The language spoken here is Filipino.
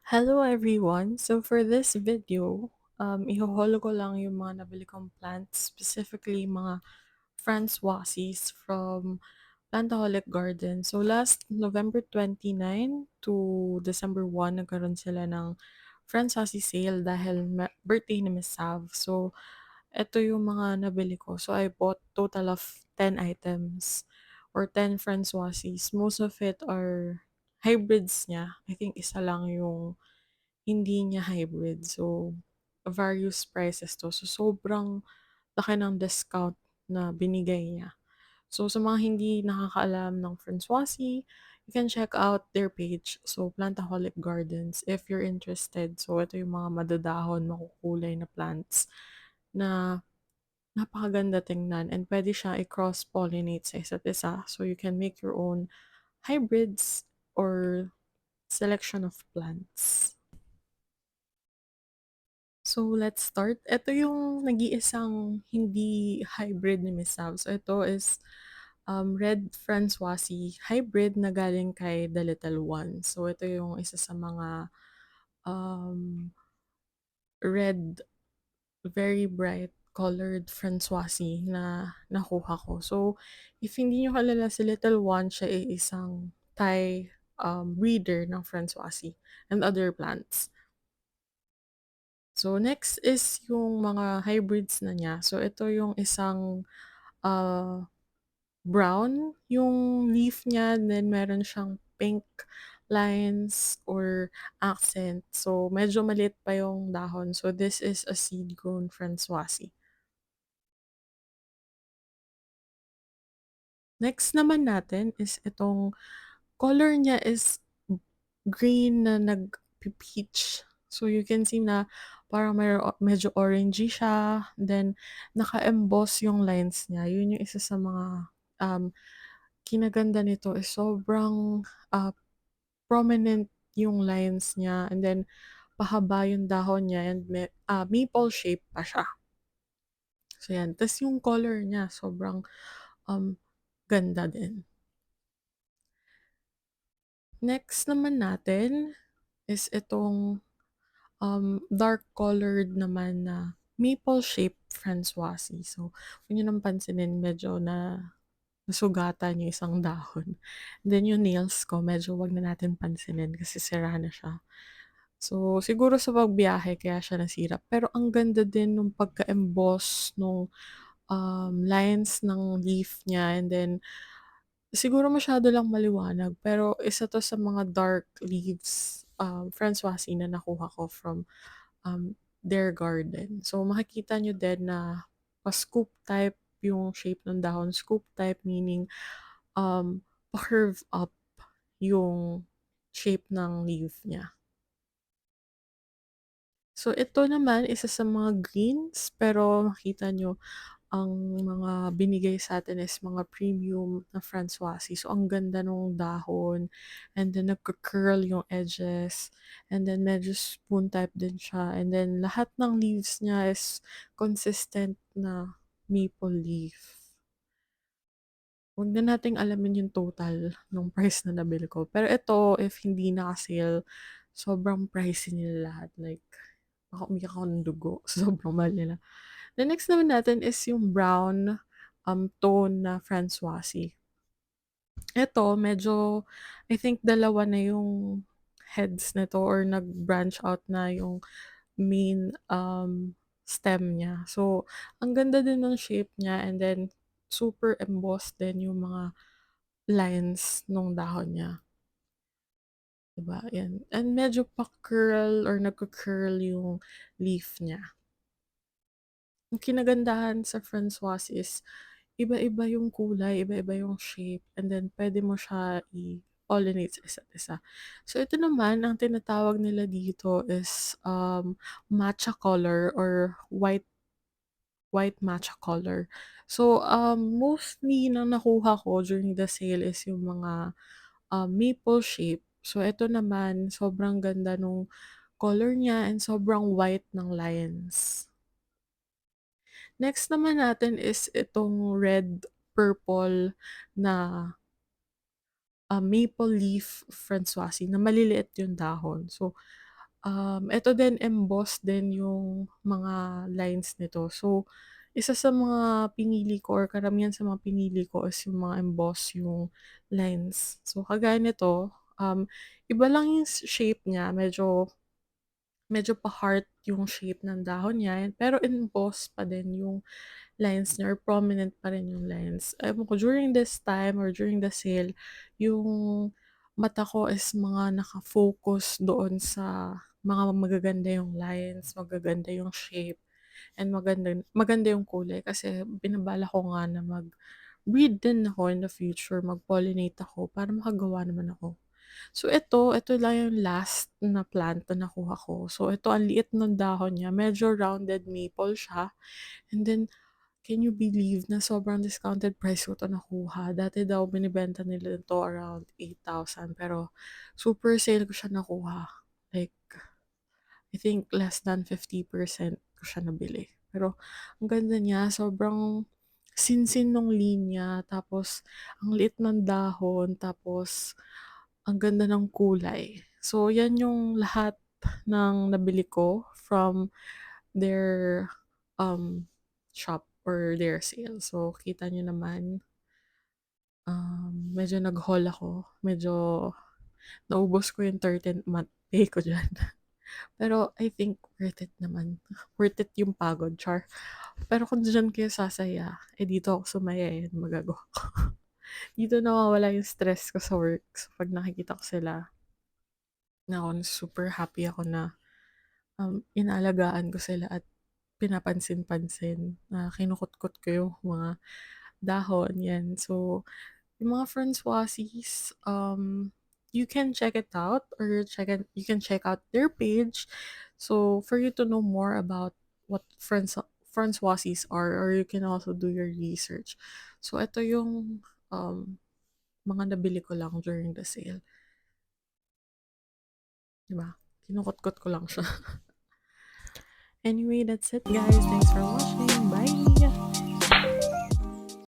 Hello everyone! So for this video, iho-haul ko lang yung mga nabili kong plants, specifically mga Francoises from Plantaholic Garden. So last November 29 to December 1, nagkaroon sila ng Francoise sale dahil birthday ni Miss Sav. So eto yung mga nabili ko. So I bought total of 10 items or 10 Francoises. Most of it are hybrids niya. I think isa lang yung hindi niya hybrid. So, various prices 'to. So, sobrang laki ng discount na binigay niya. So, sa mga hindi nakakaalam ng Francoise, you can check out their page. So, Plantaholic Gardens if you're interested. So, ito yung mga madadahon, makukulay na plants na napakaganda tingnan and pwede siya i-cross-pollinate sa isa't isa. So, you can make your own hybrids or selection of plants. So, let's start. Ito yung nag-iisang hindi hybrid ni Miss Sav. So, ito is Red Francoise hybrid na galing kay The Little One. So, ito yung isa sa mga um, red, very bright colored Francoise na nakuha ko. So, if hindi nyo kalala si Little One, siya ay isang Thai breeder ng Francoise and other plants. So, next is yung mga hybrids na niya. So, ito yung isang brown yung leaf niya, then meron siyang pink lines or accent. So, medyo maliit pa yung dahon. So, this is a seed-grown Francoise. Next naman natin is itong color niya is green na nag-peach. So, you can see na parang medyo orangey siya. Then, naka-emboss yung lines niya. Yun yung isa sa mga um, kinaganda nito is sobrang prominent yung lines niya. And then, pahaba yung dahon niya and maple shape pa siya. So, yan. Tapos yung color niya, sobrang um, ganda din. Next naman natin is itong dark colored naman na maple shape Francoise. So, kung nyo nang pansinin, medyo nasugatan yung isang dahon. And then yung nails ko, medyo wag na natin pansinin kasi sira na siya. So, siguro sa pagbiyahe kaya siya nasira. Pero ang ganda din nung pagka-emboss nung lines ng leaf niya. And then, siguro masyado lang maliwanag. Pero isa to sa mga dark leaves Francoise na nakuha ko from their garden. So, makikita nyo din na pa-scoop type yung shape ng dahon. Scoop type meaning pa-curve up yung shape ng leaf niya. So, ito naman, isa sa mga greens, pero makita nyo, ang mga binigay sa atin is mga premium na Francoise. So, ang ganda nung dahon, and then nagka-curl yung edges, and then medyo spoon type din siya, and then lahat ng leaves niya is consistent na maple leaf. Huwag na nating alamin yung total nung price na nabili ko. Pero ito, if hindi naka-sale, sobrang pricey nila lahat. Like, baka umiyak ako ng dugo. Sobrang mahal nila. The next naman natin is yung brown tone na Francoise. Ito, medyo, I think dalawa na yung heads nito or nag-branch out na yung main stem niya. So, ang ganda din ng shape niya and then super embossed din yung mga lines nung dahon niya. Diba? Yan. And medyo pa-curl or nagka-curl yung leaf niya. Ang kinagandahan sa Francoise is iba-iba yung kulay, iba-iba yung shape, and then pwede mo siya i-pollinate sa isa't isa. So, ito naman, ang tinatawag nila dito is matcha color or white matcha color. So, mostly na nakuha ko during the sale is yung mga maple shape. So, ito naman, sobrang ganda nung color niya and sobrang white ng lines. Next naman natin is itong red-purple na maple leaf Francoise na maliliit yung dahon. So, Eto din emboss din yung mga lines nito. So, isa sa mga pinili ko or karamihan sa mga pinili ko is yung mga emboss yung lines. So, kagaya nito, iba lang yung shape niya, medyo medyo pa-heart yung shape ng dahon niya, pero emboss pa din yung lines niya or prominent pa rin yung lines. Ewan ko, during this time or during the sale, yung mata ko is mga naka-focus doon sa mga magaganda yung lines, magaganda yung shape, and maganda maganda yung kulay kasi binabala ko nga na mag-breed din ako in the future, mag-pollinate ako para makagawa naman ako. So ito lang yung last na plant na nakuha ko. So ito ang liit ng dahon niya, medyo rounded maple siya, and then can you believe na sobrang discounted price ko 'to nakuha? Dati daw binebenta nila 'to around 8,000 pero super sale ko siya nakuha. Like, I think less than 50% ko siya nabili. Pero ang ganda niya, sobrang sinsin nung linya, tapos ang liit ng dahon, tapos ang ganda ng kulay. So, yan yung lahat ng nabili ko from their shop or their sale. So, kita nyo naman, medyo nag-haul ako. Medyo naubos ko yung 13th month pay ko dyan. Pero I think worth it naman. Worth it yung pagod, char. Pero kung diyan kayo sasaya, dito ako sumaya magagawa ko. Dito nawawala yung stress ko sa work. So, pag nakikita ko sila, naku, super happy ako na inaalagaan ko sila at pinapansin-pansin na kinukutkot ko yung mga dahon, yan. So, yung mga Francoises, you can check it out or you can check out their page. So, for you to know more about what Francoises are, or you can also do your research. So, ito yung mga nabili ko lang during the sale. Diba? Kinukutkot ko lang siya. Anyway, that's it guys. Thanks for watching. Bye!